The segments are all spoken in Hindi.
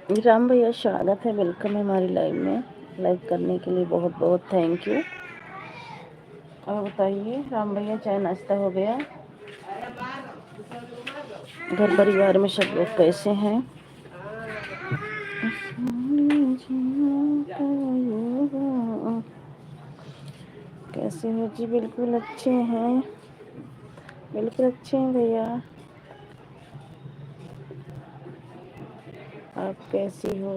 राम भैया स्वागत है, वेलकम है हमारी लाइव में। लाइक करने के लिए बहुत बहुत थैंक यू। और बताइए राम भैया, चाय नाश्ता हो गया? घर परिवार में सब लोग कैसे हैं? कैसे हो जी? बिल्कुल अच्छे हैं, बिल्कुल अच्छे हैं भैया। आप कैसी हो?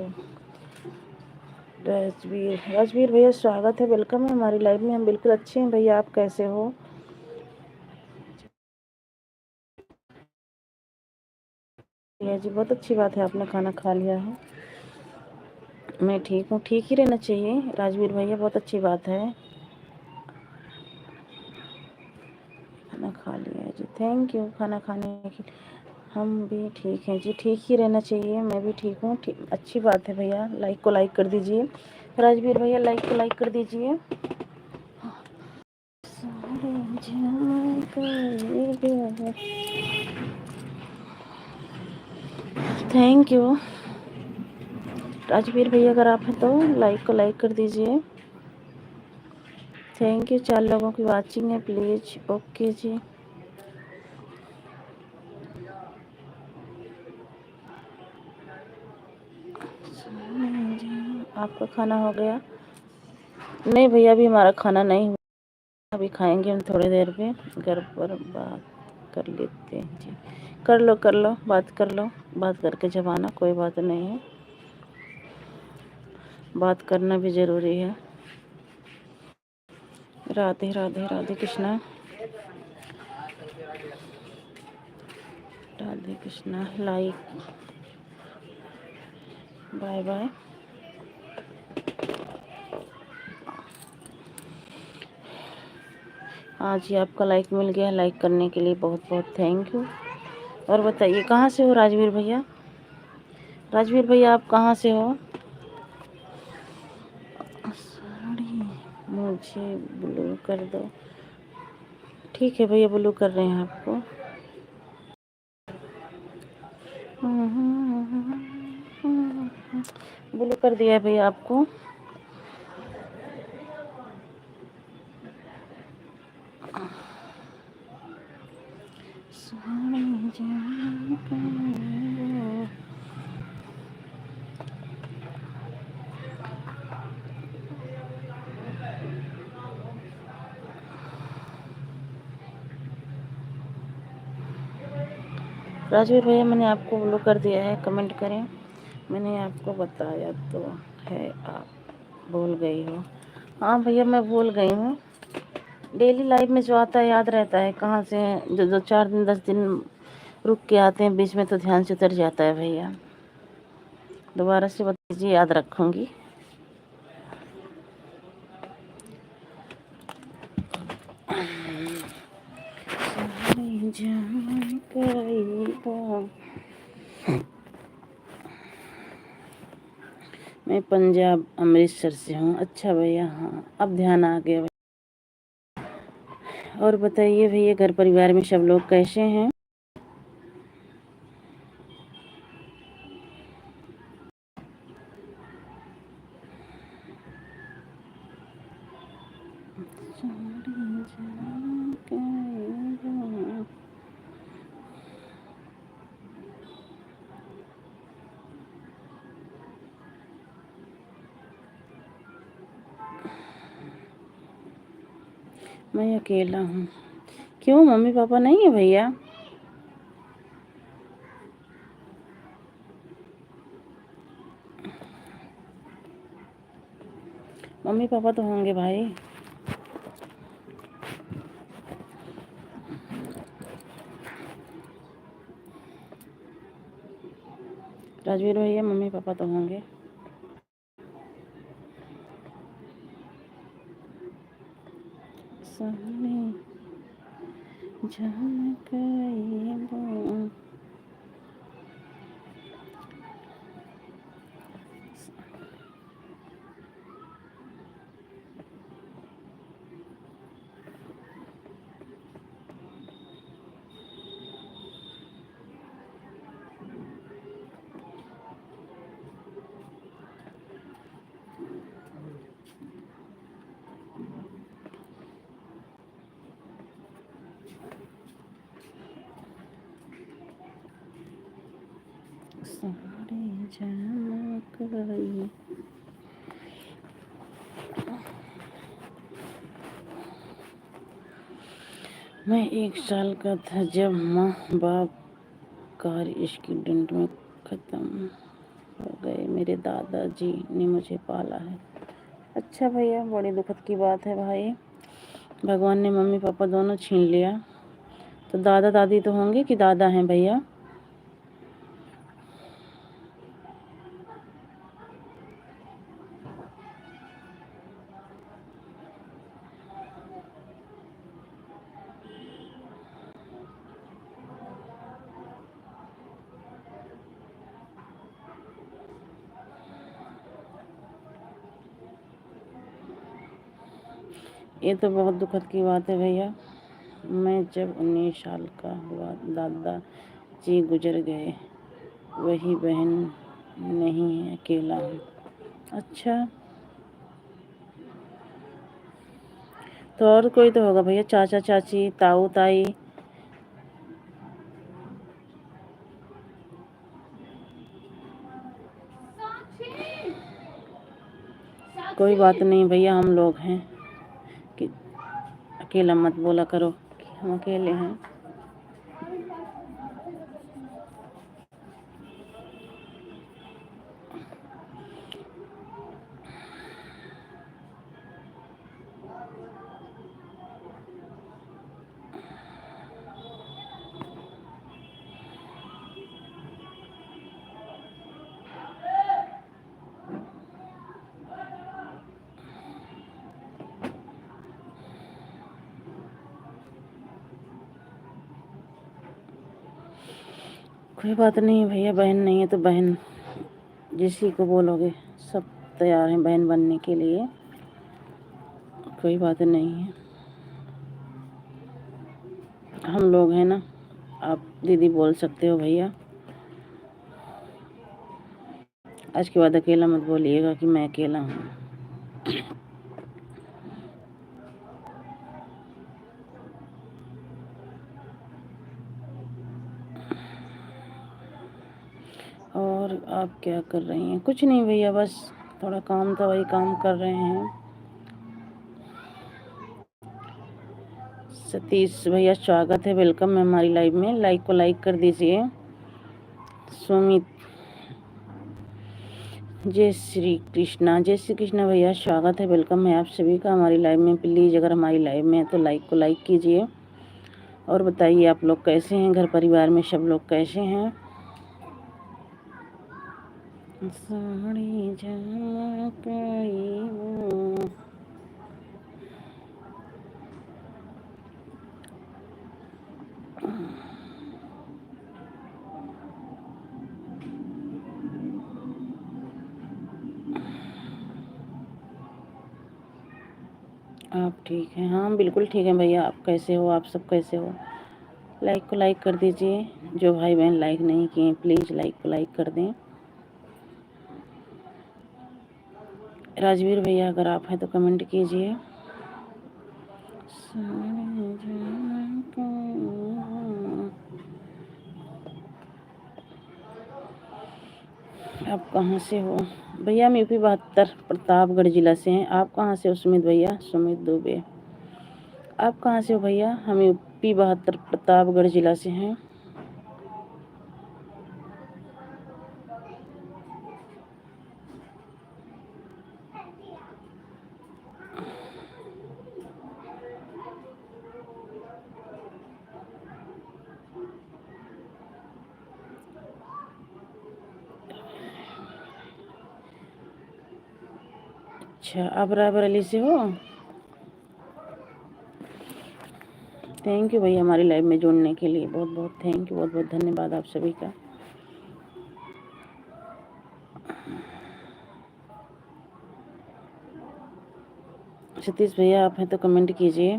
राजवीर भैया स्वागत है, वेलकम है हमारी लाइव में। हम बिल्कुल अच्छे हैं भैया, आप कैसे हो? भैया जी बहुत अच्छी बात है, आपने खाना खा लिया है। मैं ठीक हूँ, ठीक ही रहना चाहिए राजवीर भैया, बहुत अच्छी बात है। खाना खा लिया है जी, थैंक यू खाना खाने के। हम भी ठीक हैं जी, ठीक ही रहना चाहिए। मैं भी ठीक हूँ, ठीक अच्छी बात है भैया। लाइक को लाइक कर दीजिए राजवीर भैया, लाइक को लाइक कर दीजिए। थैंक यू राजवीर भैया, अगर आप हैं तो लाइक को लाइक कर दीजिए। थैंक यू, 4 लोगों की वाचिंग है प्लीज। ओके जी, आपका खाना हो गया? नहीं भैया, अभी हमारा खाना नहीं हुआ, अभी खाएंगे हम थोड़ी देर में। घर पर बात कर लेते हैं जी। कर लो कर लो, बात कर लो, बात करके जब आना, कोई बात नहीं है, बात करना भी ज़रूरी है। Radhe Radhe, Radhe Krishna, Radhe Krishna. Like, bye bye. हाँ जी, आपका लाइक मिल गया, लाइक करने के लिए बहुत बहुत थैंक यू। और बताइए कहाँ से हो राजवीर भैया? राजवीर भैया आप कहाँ से हो? साड़ी मुझे ब्लू कर दो। ठीक है भैया, ब्लू कर रहे हैं आपको। ब्लू कर दिया है भैया आपको। राजवीर भैया मैंने आपको ब्लू कर दिया है, कमेंट करें। मैंने आपको बताया तो है, आप भूल गई हो? हाँ भैया मैं भूल गई हूँ। डेली लाइफ में जो आता है याद रहता है, कहाँ से जो 4 दिन 10 दिन रुक के आते हैं बीच में तो ध्यान से उतर जाता है भैया। दोबारा से बता दीजिए, याद रखूँगी। मैं पंजाब अमृतसर से हूँ। अच्छा भैया, हाँ अब ध्यान आ गया। और बताइए भैया, घर परिवार में सब लोग कैसे हैं? मैं अकेला हूँ। क्यों, मम्मी पापा नहीं है भैया? मम्मी पापा तो होंगे भाई। राजवीर भैया मम्मी पापा तो होंगे। साड़ी चमक गई। मैं 1 साल का था जब माँ बाप कार एक्सीडेंट में ख़त्म हो गए। मेरे दादाजी ने मुझे पाला है। अच्छा भैया, बड़ी दुखद की बात है भाई। भगवान ने मम्मी पापा दोनों छीन लिया। तो दादा दादी तो होंगे कि दादा हैं भैया? ये तो बहुत दुखद की बात है भैया। मैं जब 19 साल का हुआ दादा जी गुजर गए। वही बहन नहीं है, अकेला हूँ। अच्छा, तो और कोई तो होगा भैया, चाचा चाची, ताऊ ताई। कोई बात नहीं भैया, हम लोग हैं कि अकेला मत बोला करो कि हम अकेले हैं। कोई बात नहीं भैया, बहन नहीं है तो बहन जिसी को बोलोगे सब तैयार हैं बहन बनने के लिए। कोई बात नहीं है, हम लोग हैं ना। आप दीदी बोल सकते हो भैया। आज के बाद अकेला मत बोलिएगा कि मैं अकेला हूँ। और आप क्या कर रही हैं? कुछ नहीं भैया, बस थोड़ा काम था, वही काम कर रहे हैं। सतीश भैया स्वागत है, वेलकम है हमारी लाइव में। लाइक को लाइक कर दीजिए। सुमित, जय श्री कृष्णा। जय श्री कृष्णा भैया, स्वागत है, वेलकम है आप सभी का हमारी लाइव में। प्लीज़ अगर हमारी लाइव में है तो लाइक को लाइक कीजिए। और बताइए आप लोग कैसे हैं, घर परिवार में सब लोग कैसे हैं? साड़ी झमक गई। आप ठीक हैं? हाँ बिल्कुल ठीक है भैया। आप कैसे हो? आप सब कैसे हो? लाइक को लाइक कर दीजिए। जो भाई बहन लाइक नहीं किए प्लीज़ लाइक को लाइक कर दें। राजवीर भैया अगर आप हैं तो कमेंट कीजिए। आप कहाँ से हो भैया? हम यूपी 72 प्रतापगढ़ जिला से हैं। आप कहाँ से हो सुमित भैया? सुमित दुबे। आप कहाँ से हो भैया? हम यूपी 72 प्रतापगढ़ जिला से हैं। अच्छा, आप रायबरेली से हो? थैंक यू भैया हमारी लाइव में जुड़ने के लिए। बहुत बहुत थैंक यू, बहुत बहुत धन्यवाद आप सभी का। सतीश भैया आप हैं तो कमेंट कीजिए।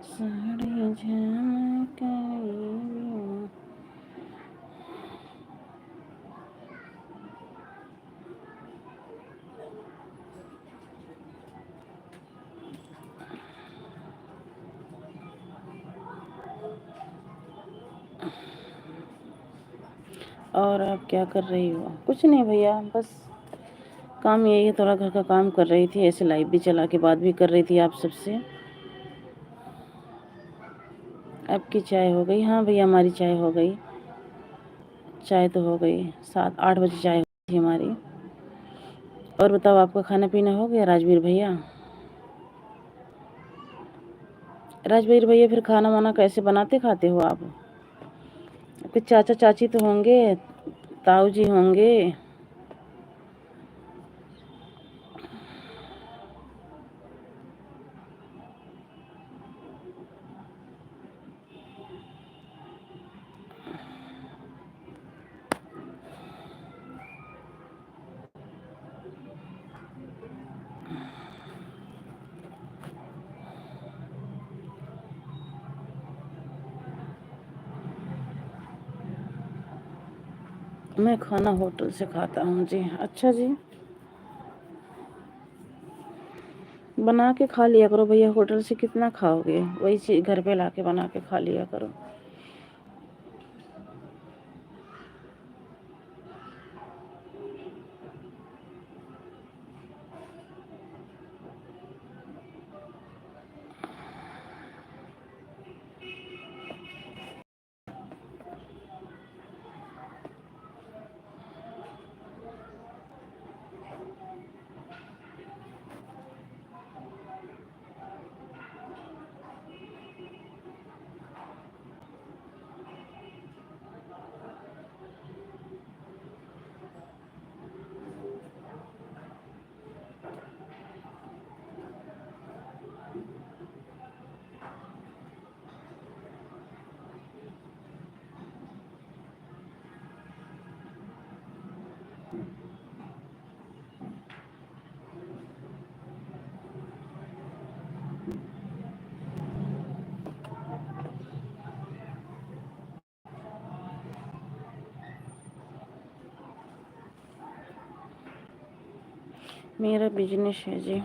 साड़ी झमक गई। और आप क्या कर रही हो? कुछ नहीं भैया, बस काम यही है, थोड़ा घर का काम कर रही थी, ऐसे लाइव भी चला के बात भी कर रही थी आप सबसे। आपकी चाय हो गई? हाँ भैया, हमारी चाय हो गई। चाय तो हो गई, 7-8 बजे चाय हुई थी हमारी। और बताओ, आपका खाना पीना हो गया राजवीर भैया? राजवीर भैया, फिर खाना वाना कैसे बनाते खाते हो आप? आपके चाचा चाची तो होंगे, ताऊ जी होंगे। मैं खाना होटल से खाता हूँ जी। अच्छा जी, बना के खा लिया करो भैया, होटल से कितना खाओगे? वही चीज़ घर पे लाके बना के खा लिया करो। मेरा बिजनेस है जी।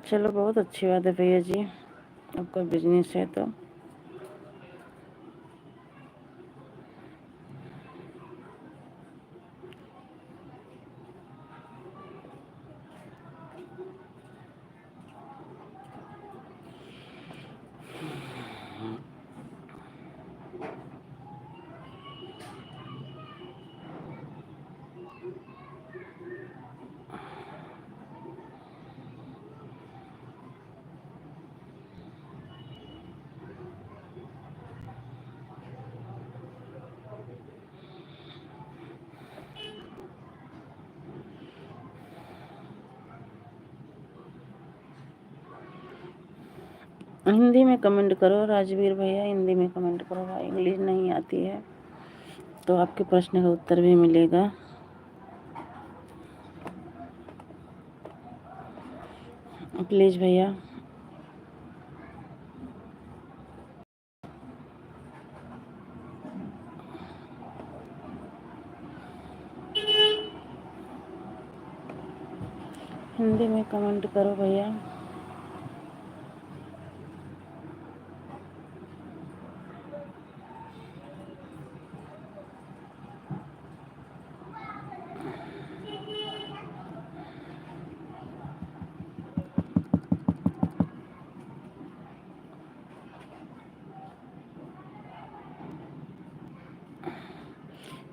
चलो, बहुत अच्छी बात है भैया जी, आपका बिजनेस है तो। हिंदी में कमेंट करो राजवीर भैया, हिंदी में कमेंट करो भाई, इंग्लिश नहीं आती है तो आपके प्रश्न का उत्तर भी मिलेगा। प्लीज़ भैया। हिंदी में कमेंट करो भैया।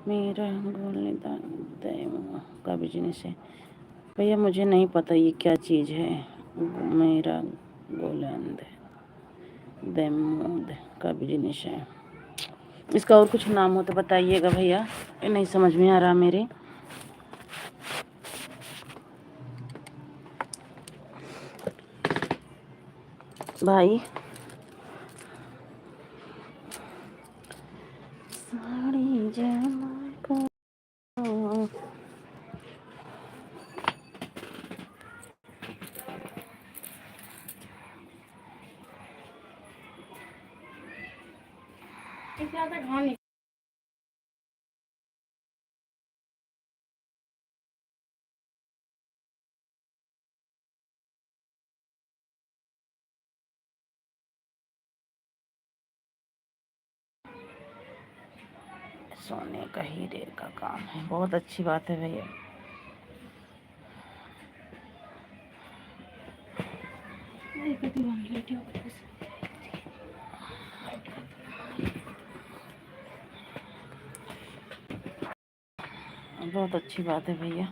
मेरा गोलदान का बिजनेस है भैया, मुझे नहीं पता ये क्या चीज़ है। मेरा गोलंद दैमूद का बिजनेस है। इसका और कुछ नाम हो तो बताइएगा भैया, ये नहीं समझ में आ रहा मेरे भाई। साड़ी जमा को सोने का हीरे का काम है, बहुत अच्छी बात है भैया। बहुत अच्छी बात है भैया।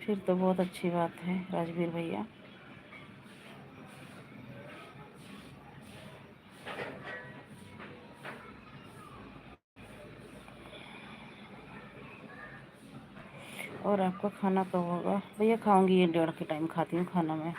फिर तो बहुत अच्छी बात है राजवीर भैया। और आपका खाना कब होगा भैया? खाऊंगी, ये 1:30 के टाइम खाती हूँ खाना मैं।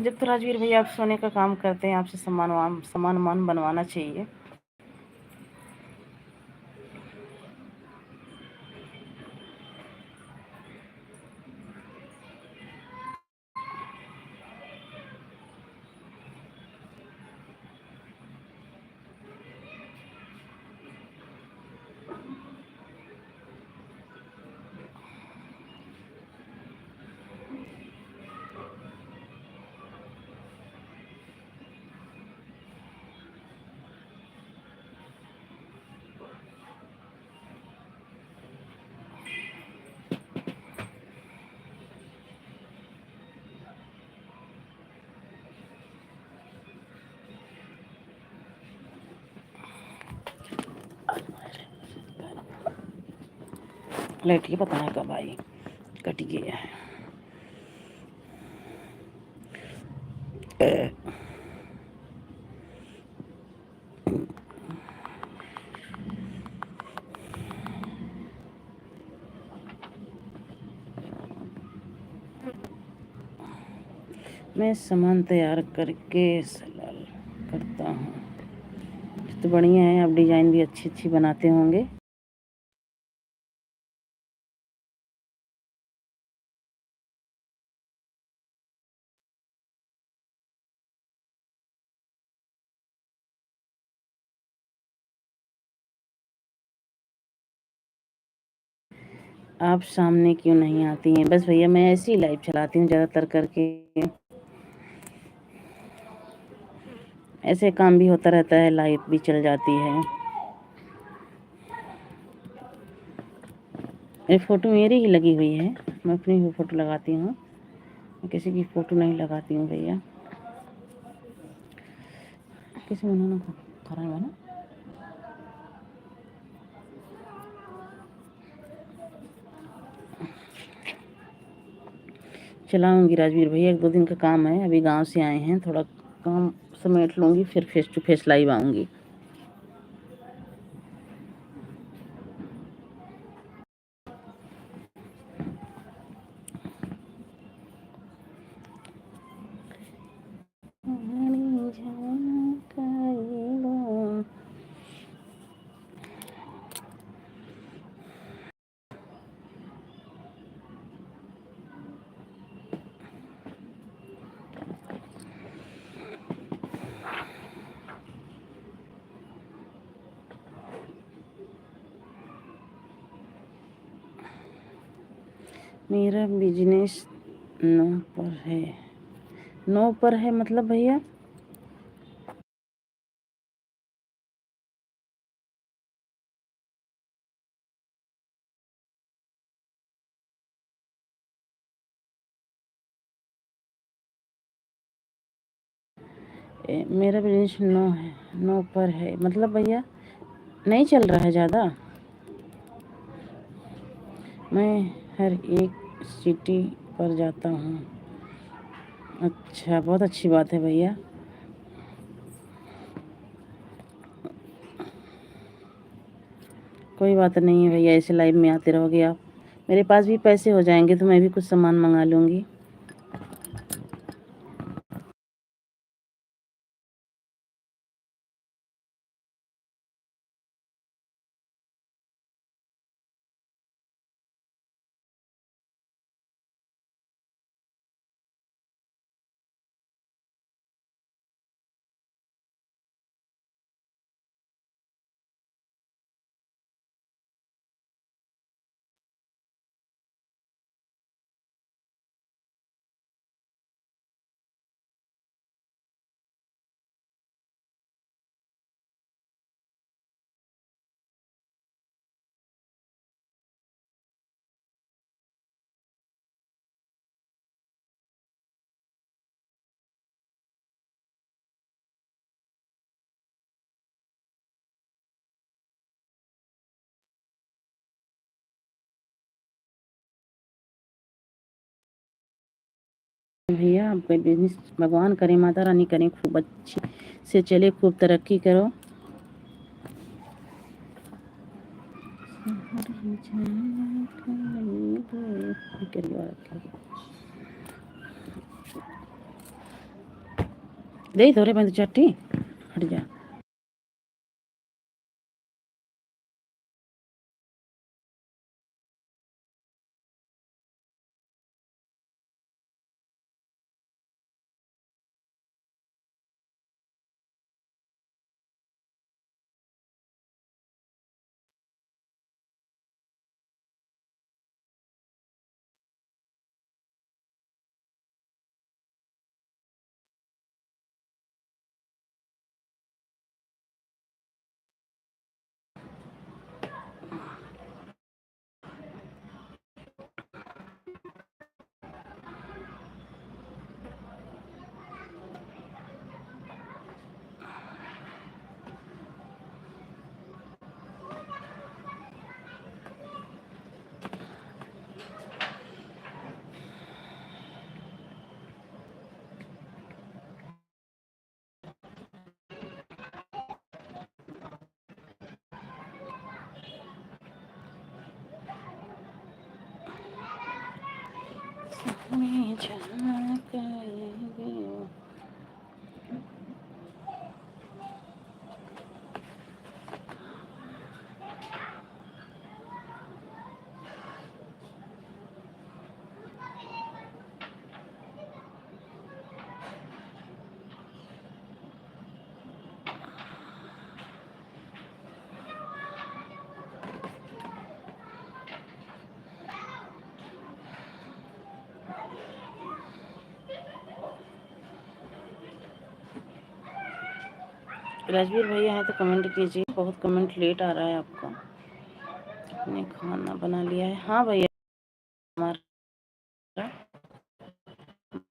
जब तो राजवीर भैया आप सोने का काम करते हैं, आपसे सामान वामान बनवाना चाहिए। लेटिए, पता है कब आई, कट गया है। मैं सामान तैयार करके सलाल करता हूँ। तो बढ़िया है, आप डिज़ाइन भी अच्छी अच्छी बनाते होंगे। आप सामने क्यों नहीं आती हैं? बस भैया मैं ऐसी ही लाइव चलाती हूँ ज़्यादातर करके, ऐसे काम भी होता रहता है, लाइव भी चल जाती है। ये फ़ोटो मेरी ही लगी हुई है, मैं अपनी ही फ़ोटो लगाती हूँ, मैं किसी की फ़ोटो नहीं लगाती हूँ भैया। किसी उन्होंने करा है ना। चलाऊँगी राजवीर भैया, 1-2 दिन का काम है, अभी गाँव से आए हैं, थोड़ा काम समेट लूँगी, फिर फेस टू फेस लाइव आऊँगी। मेरा बिजनेस 9 पर है। 9 पर है मतलब भैया? मेरा बिजनेस 9 है, 9 पर है मतलब भैया नहीं चल रहा है ज़्यादा। मैं हर एक सिटी पर जाता हूँ। अच्छा, बहुत अच्छी बात है भैया। कोई बात नहीं है भैया, ऐसे लाइव में आते रहोगे आप, मेरे पास भी पैसे हो जाएंगे तो मैं भी कुछ सामान मंगा लूँगी। भैया आपका बिजनेस भगवान करे, माता रानी करें, खूब अच्छी से चले, खूब तरक्की करो। दे थोड़े बंद चट्टी हट जा। मैं झाँक आएगी। राजवीर भैया है तो कमेंट कीजिए, बहुत कमेंट लेट आ रहा है आपका। आपने खाना बना लिया है? हाँ भैया, हमारा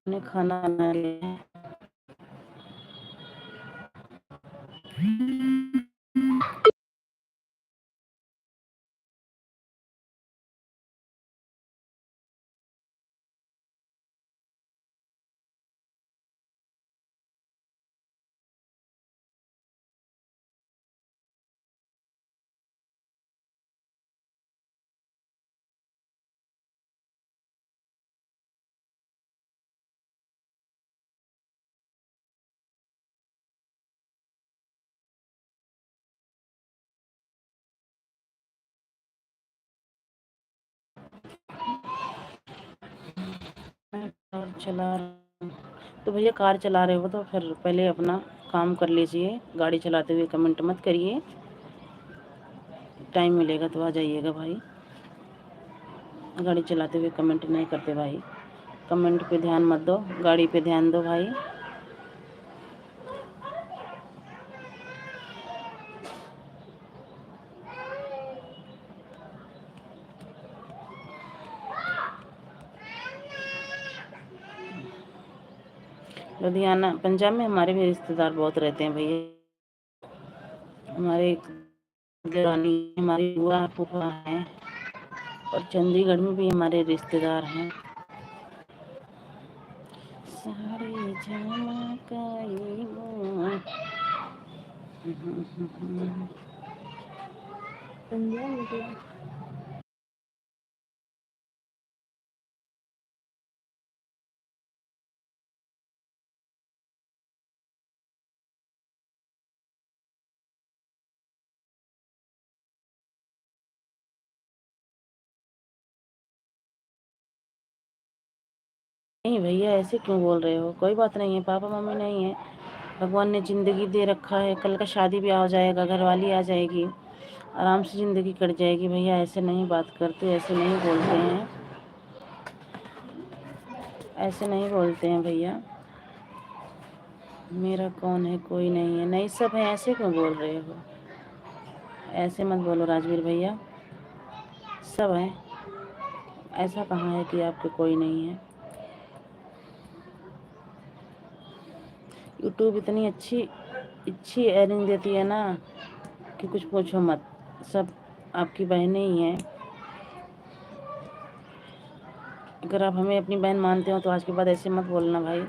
ने खाना बना लिया है। मैं कार चला रहा हूँ। तो भैया कार चला रहे हो तो फिर पहले अपना काम कर लीजिए, गाड़ी चलाते हुए कमेंट मत करिए। टाइम मिलेगा तो आ जाइएगा भाई, गाड़ी चलाते हुए कमेंट नहीं करते भाई। कमेंट पे ध्यान मत दो, गाड़ी पे ध्यान दो भाई। लुधियाना पंजाब में हमारे भी रिश्तेदार बहुत रहते हैं भैया। हमारे देवरानी, हमारी बुआ फूफा हैं, और चंडीगढ़ में भी हमारे रिश्तेदार हैं। साड़ी झमकाई वो। संध्या मुझे नहीं भैया, ऐसे क्यों बोल रहे हो? कोई बात नहीं है, पापा मम्मी नहीं है, भगवान ने ज़िंदगी दे रखा है, कल का शादी ब्याह हो जाएगा, घरवाली आ जाएगी, आराम से ज़िंदगी कट जाएगी। भैया ऐसे नहीं बात करते, ऐसे नहीं बोलते हैं, ऐसे नहीं बोलते हैं भैया। मेरा कौन है? कोई नहीं है। नहीं, सब है। ऐसे क्यों बोल रहे हो? ऐसे मत बोलो राजवीर भैया, सब है। ऐसा कहाँ है कि आपके कोई नहीं है? यूट्यूब इतनी अच्छी अच्छी अर्निंग देती है ना कि कुछ पूछो मत। सब आपकी बहनें ही हैं। अगर आप हमें अपनी बहन मानते हो तो आज के बाद ऐसे मत बोलना भाई।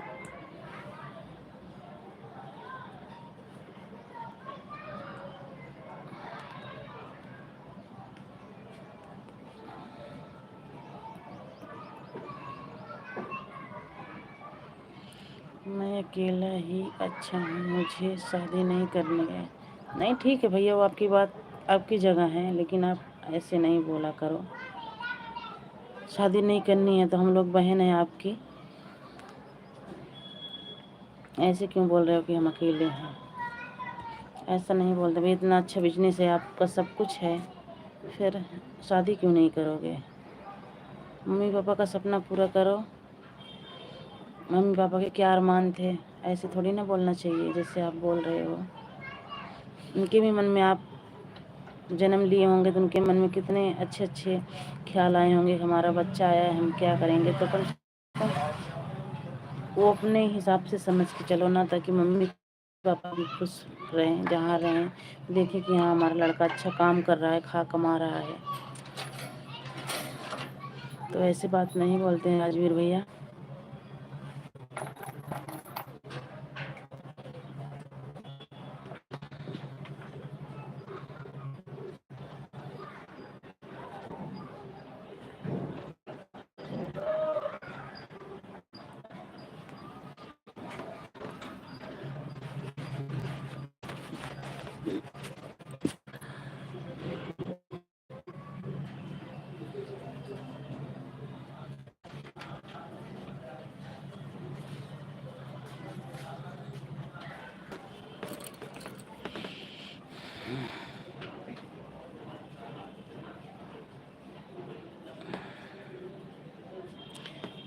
मैं अकेला ही अच्छा हूँ, मुझे शादी नहीं करनी है। नहीं ठीक है भैया, वो आपकी बात आपकी जगह है, लेकिन आप ऐसे नहीं बोला करो। शादी नहीं करनी है तो हम लोग बहन हैं आपकी। ऐसे क्यों बोल रहे हो कि हम अकेले हैं? ऐसा नहीं बोलते भाई, इतना अच्छा बिजनेस है आपका, सब कुछ है, फिर शादी क्यों नहीं करोगे? मम्मी पापा का सपना पूरा करो। मम्मी पापा के क्या अरमान थे, ऐसे थोड़ी ना बोलना चाहिए जैसे आप बोल रहे हो। उनके भी मन में आप जन्म लिए होंगे तो उनके मन में कितने अच्छे अच्छे ख्याल आए होंगे, हमारा बच्चा आया है, हम क्या करेंगे। तो कम से कम वो अपने हिसाब से समझ के चलो ना, ताकि मम्मी पापा भी खुश रहें, जहाँ रहें देखें कि हाँ हमारा लड़का अच्छा काम कर रहा है, खा कमा रहा है। तो ऐसी बात नहीं बोलते हैं राजवीर भैया।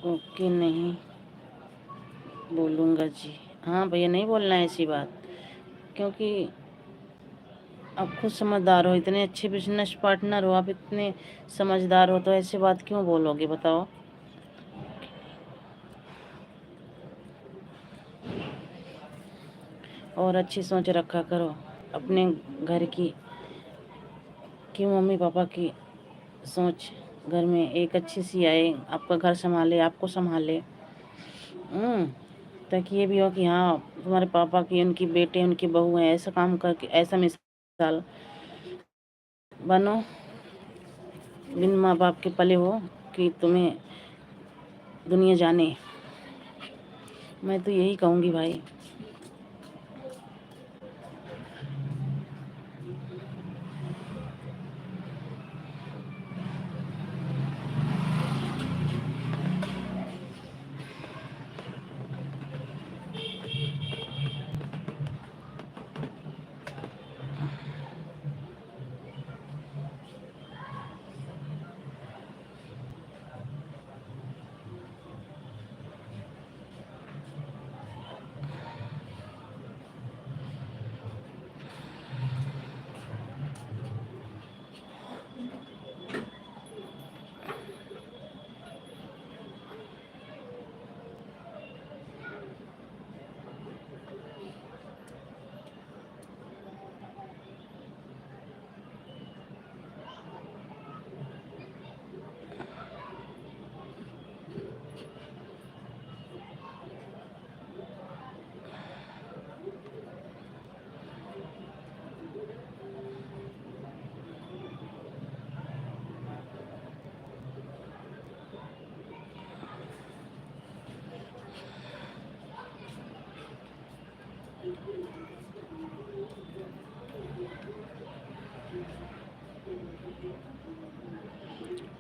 ओके, नहीं बोलूँगा जी। हाँ भैया, नहीं बोलना है ऐसी बात, क्योंकि आप खुद समझदार हो, इतने अच्छे बिजनेस पार्टनर हो, आप इतने समझदार हो, तो ऐसी बात क्यों बोलोगे बताओ? और अच्छी सोच रखा करो अपने घर की, कि मम्मी पापा की सोच घर में एक अच्छी सी आए, आपका घर संभाले, आपको संभाले। ताकि ये भी हो कि हाँ तुम्हारे पापा की, उनकी बेटे, उनकी बहू है, ऐसा काम करके ऐसा मिसाल बनो, बिन माँ बाप के पले हो, कि तुम्हें दुनिया जाने। मैं तो यही कहूँगी भाई।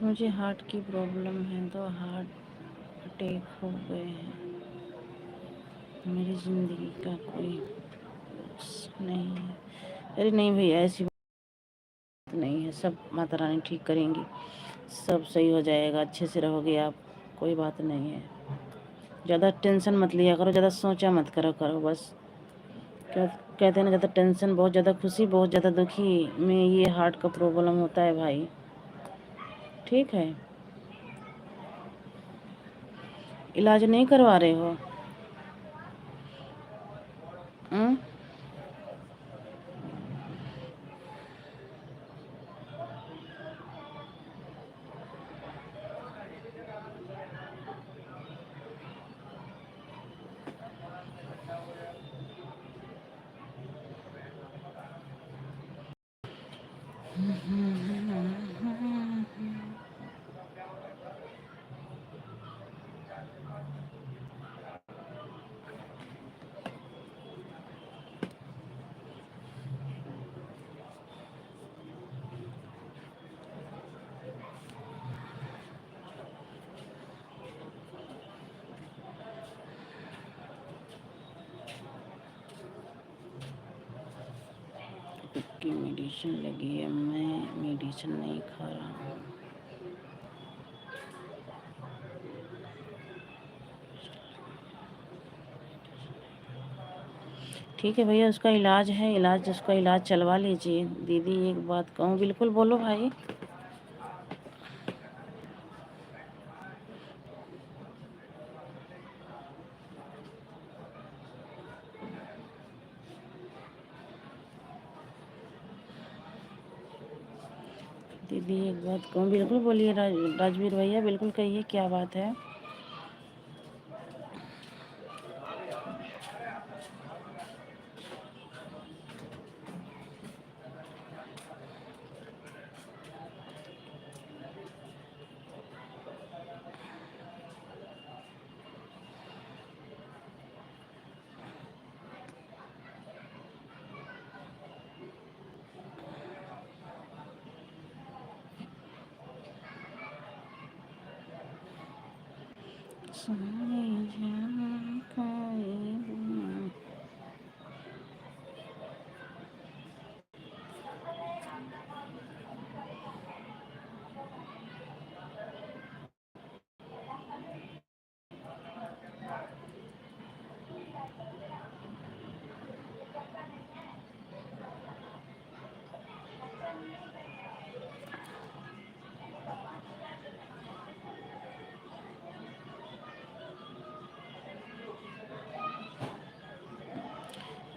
मुझे हार्ट की प्रॉब्लम है, 2 हार्ट अटैक हो गए हैं। मेरी ज़िंदगी का कोई बस नहीं है। अरे नहीं भैया, ऐसी बात नहीं है, सब माता रानी ठीक करेंगी, सब सही हो जाएगा, अच्छे से रहोगे आप, कोई बात नहीं है। ज़्यादा टेंशन मत लिया करो, ज़्यादा सोचा मत करो बस। क्या कहते हैं ना, ज़्यादा टेंशन बहुत ज़्यादा खुशी, बहुत ज़्यादा दुखी में ये हार्ट का प्रॉब्लम होता है भाई। ठीक है, इलाज नहीं करवा रहे हो? हुँ? की मेडिसिन लगी है, मैं मेडिसिन नहीं खा रहा हूँ। ठीक है भैया, उसका इलाज है, उसका इलाज चलवा लीजिए। दीदी एक बात कहूँ? बिल्कुल बोलो भाई। दीदी एक बात कहूँ? बिल्कुल बोलिए राजवीर भैया, बिल्कुल कहिए, क्या बात है?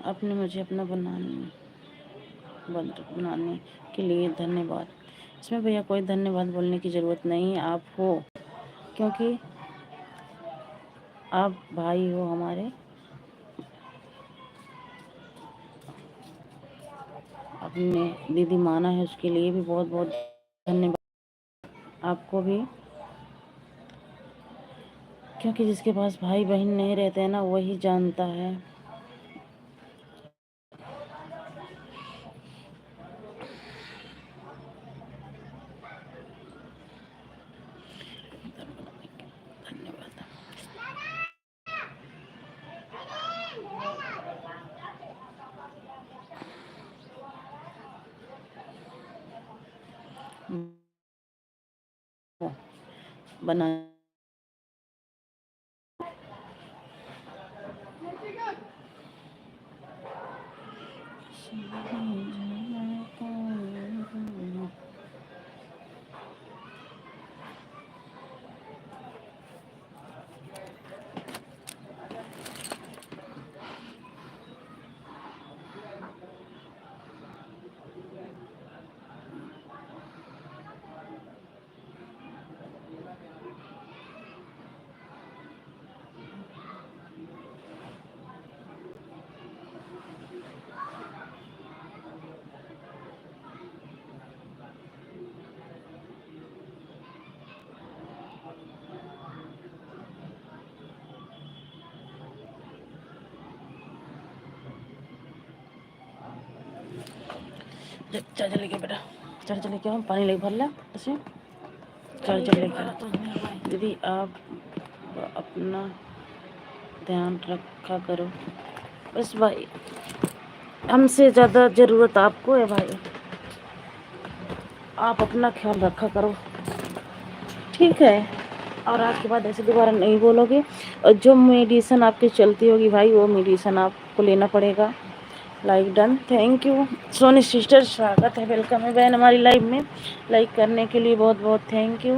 आपने मुझे अपना बनाने के लिए धन्यवाद। इसमें भैया कोई धन्यवाद बोलने की ज़रूरत नहीं है, आप हो, क्योंकि आप भाई हो हमारे। आपने दीदी माना है, उसके लिए भी बहुत बहुत धन्यवाद आपको भी, क्योंकि जिसके पास भाई बहन नहीं रहते हैं ना, वही जानता है। धन्यवाद। बना चार्जर लेके बेटा, चार्जर लेके आओ, पानी लेके भर ला ऐसे, चार्जर लेके आओ। दीदी आप अपना ध्यान रखा करो। बस भाई, हमसे ज़्यादा ज़रूरत आपको है भाई, आप अपना ख्याल रखा करो, ठीक है। और आज के बाद ऐसे दोबारा नहीं बोलोगे। और जो मेडिसिन आपकी चलती होगी भाई, वो मेडिसिन आपको लेना पड़ेगा। Like done, thank you Soni sister, स्वागत है, वेलकम है बहन हमारी लाइव में। लाइक करने के लिए बहुत बहुत थैंक यू,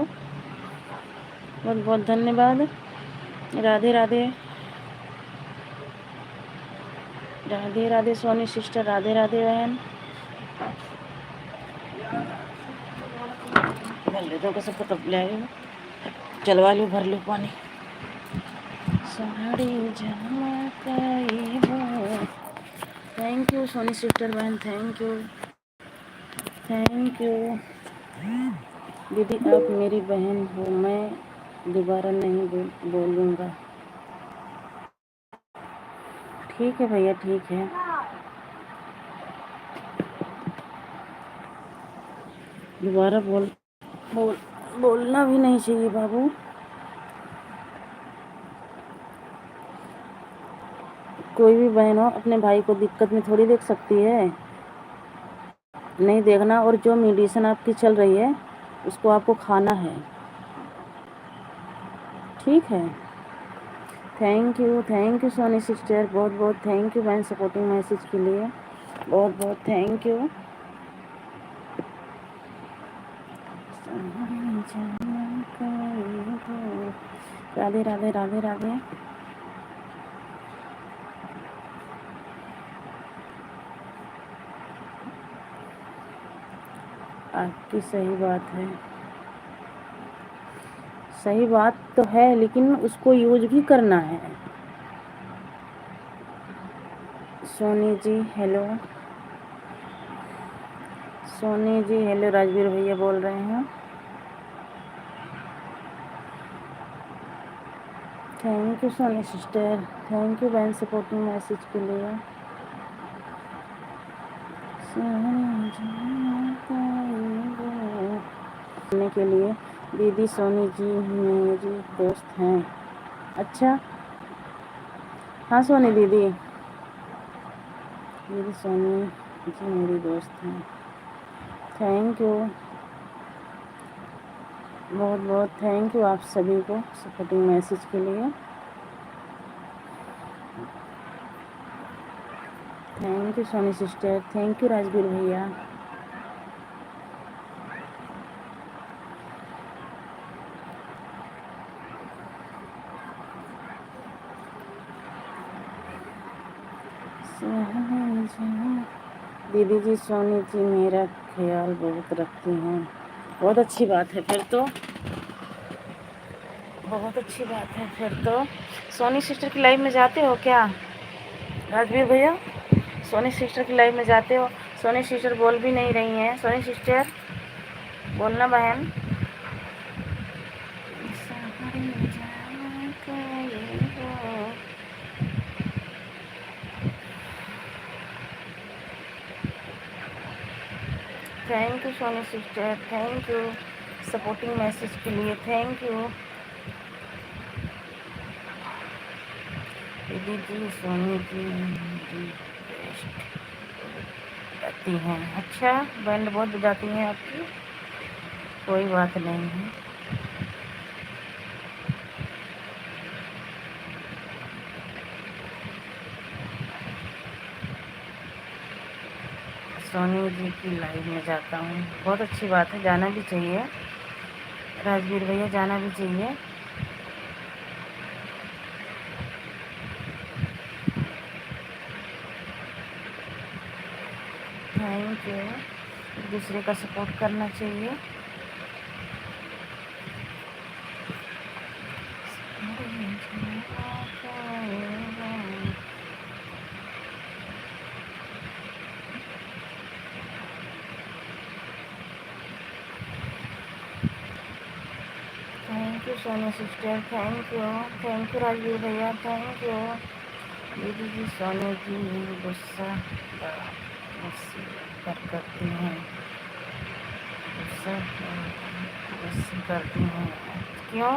बहुत बहुत धन्यवाद। राधे राधे, राधे राधे सोनी सिस्टर, राधे राधे बहन। भर लेते हो सबको, तब ले आएगा, चलवा लो, भर लो पानी। साड़ी झमकाई वो, थैंक यू सोनी सिस्टर बहन, थैंक यू, थैंक यू। दीदी आप मेरी बहन हो, मैं दोबारा नहीं बोलूँगा। ठीक है भैया, ठीक है। दोबारा बोलना भी नहीं चाहिए बाबू। कोई भी बहन हो अपने भाई को दिक्कत में थोड़ी देख सकती है, नहीं देखना। और जो मेडिसिन आपकी चल रही है उसको आपको खाना है, ठीक है। थैंक यू सोनी सिस्टर, बहुत बहुत थैंक यू बहन सपोर्टिंग मैसेज के लिए, बहुत बहुत थैंक यू। राधे राधे, राधे राधे। आपकी सही बात है, सही बात तो है, लेकिन उसको यूज भी करना है। सोनी जी हेलो, सोनी जी हेलो, राजवीर भैया बोल रहे हैं। Thank you Soni sister, thank you बहन सपोर्टिंग मैसेज के लिए। के लिए दीदी सोनी जी मेरी दोस्त हैं। अच्छा, हाँ सोनी दीदी, दीदी सोनी जी मेरी दोस्त हैं। थैंक यू, बहुत बहुत थैंक यू आप सभी को सपोर्टिंग मैसेज के लिए। Thank you Soni sister, thank you Rajveer भैया। दीदी जी सोनी जी मेरा ख्याल बहुत रखती हैं, बहुत अच्छी बात है फिर तो, बहुत अच्छी बात है फिर तो। सोनी सिस्टर की लाइव में जाते हो क्या राजवीर भैया? सोनी सिस्टर की लाइव में जाते हो? सोनी सिस्टर बोल भी नहीं रही हैं, सोनी सिस्टर बोलना बहन। Thank you Soni sister, thank you supporting message के लिए, थैंक यू। दीदी जी सोनी जी जाती हैं, अच्छा बैंड बहुत बजाती हैं आपकी, कोई बात नहीं है। सोनी जी की लाइव में जाता हूँ, बहुत अच्छी बात है, जाना भी चाहिए राजवीर भैया, जाना भी चाहिए। थैंक यू, एक दूसरे का सपोर्ट करना चाहिए। Thank you Soni sister, thank you Rajveer भैया, थैंक यू। दीदी जी सोनी जी गुस्सा, पर करती हैं, गुस्सा गुस्सा करती हैं। क्यों?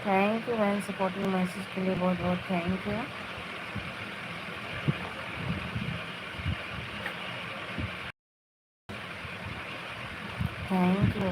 थैंक यू बहन, सपोर्टिंग मैसेज के लिए बहुत बहुत thank you. Thank you.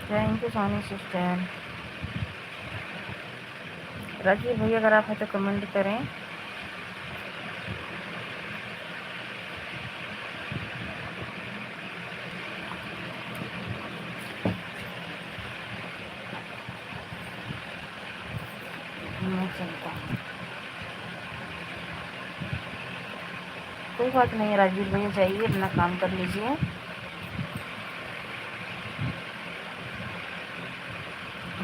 Thank you Soni sister. Rajiv भैया अगर आप हैं तो कमेंट करें। मैं चलता हूँ, कोई बात नहीं राजीव भैया, जाइए अपना काम कर लीजिए।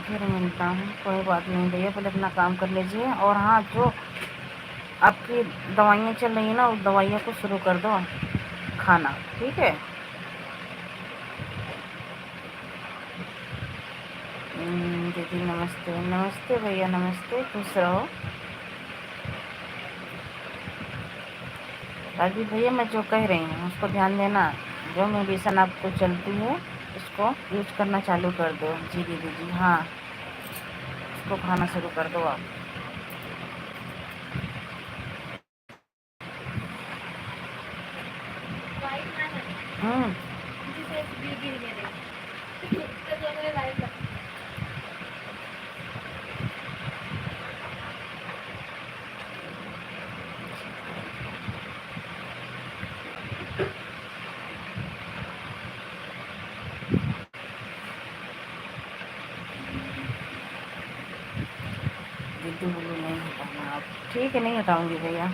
फिर मिलता हूँ, कोई बात नहीं भैया, पहले अपना काम कर लीजिए। और हाँ, जो आपकी दवाइयाँ चल रही हैं ना, उस दवाइयों को शुरू कर दो खाना, ठीक है? दीदी नमस्ते। नमस्ते भैया, नमस्ते, खुश रहो। राजीव भैया मैं जो कह रही हूँ उसको ध्यान देना। जो मेडिसिन आपको चलती है उसको यूज करना चालू कर दो। जी दीदी जी, हाँ, उसको खाना शुरू कर दो आप। हम्म। दीदी बोलो नहीं हटाना आप, ठीक है नहीं हटाऊंगी भैया।